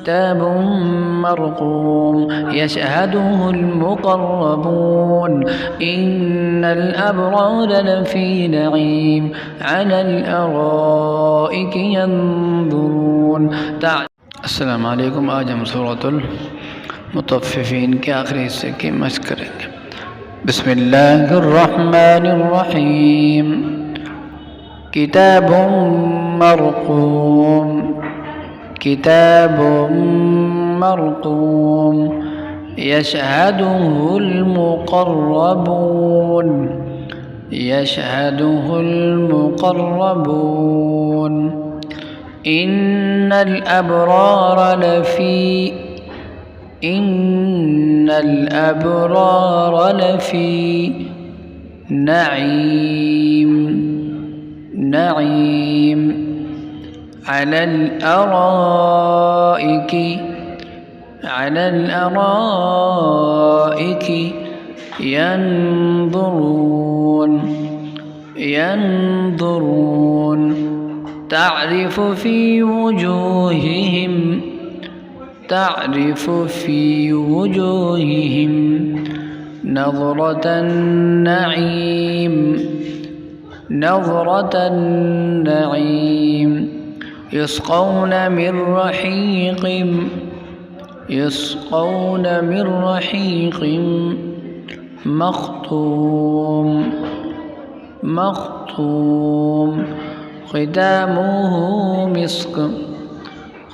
كتاب مرقوم يشهده المقربون إن الأبرار لفي نعيم على الأرائك ينظرون. السلام عليكم. आज हम सूरतुल मुतफ़्फ़िफ़ीन के आखिरी हिस्से की मशक़ करेंगे। बिस्मिल्लाहिर्रहमानिर्रहीम। किताबुम मरक़ूम, किताबुम मरक़ूम यशहदुहुल मुक़र्रबून, यशहदुहुल मुक़र्रबून। इन्नल अबरार लफ़ी नईम, नईम अलल अराइक यंज़ुरून, यंज़ुरून। تعرف في وجوههم نظرة النعيم، نظرة النعيم. يسقون من رحيق مختوم، مختوم. ختامه مسك،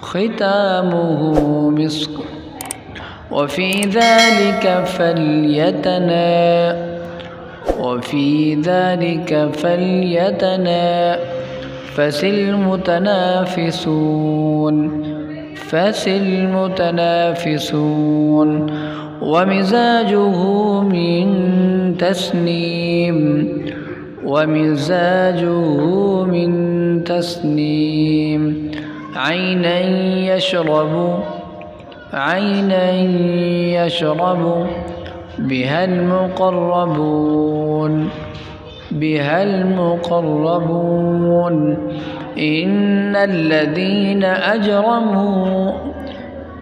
ختامه مسك. وفي ذلك فليتنافس المتنافسون. ومزاجه من تسنيم، ومزاجه من تسنيم. عينا يشرب بها المقربون.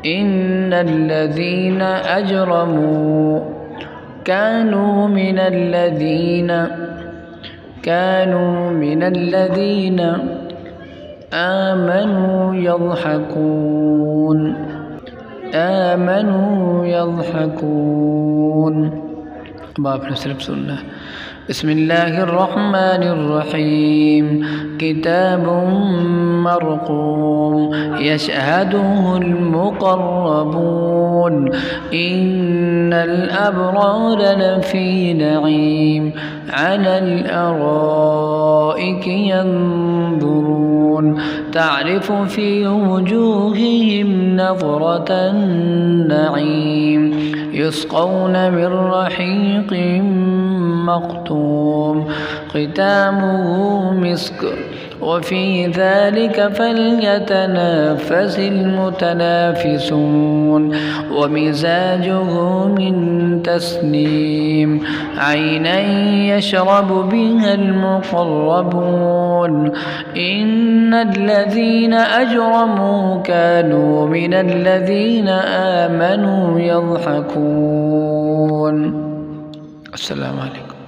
إن الذين أجرموا كانوا من الذين آمنوا يضحكون. अब आपने सिर्फ सुनना है। बिस्मिल्लाहिर्रहमानिर्रहीम। किताबुम मरक़ूम यशहदुहुल मुक़र्रबून इन्नल अबरार लफ़ी नईम अलल अराइक यंज़ुरून। تعرف في وجوههم نظرة النعيم. يسقون من رحيق مختوم ختامه مسك. وفي ذلك فليتنافس المتنافسون. ومزاجه من تسنيم. عينا يشرب بها المقربون. إن الذين أجرموا كانوا من الذين آمنوا يضحكون. السلام عليكم.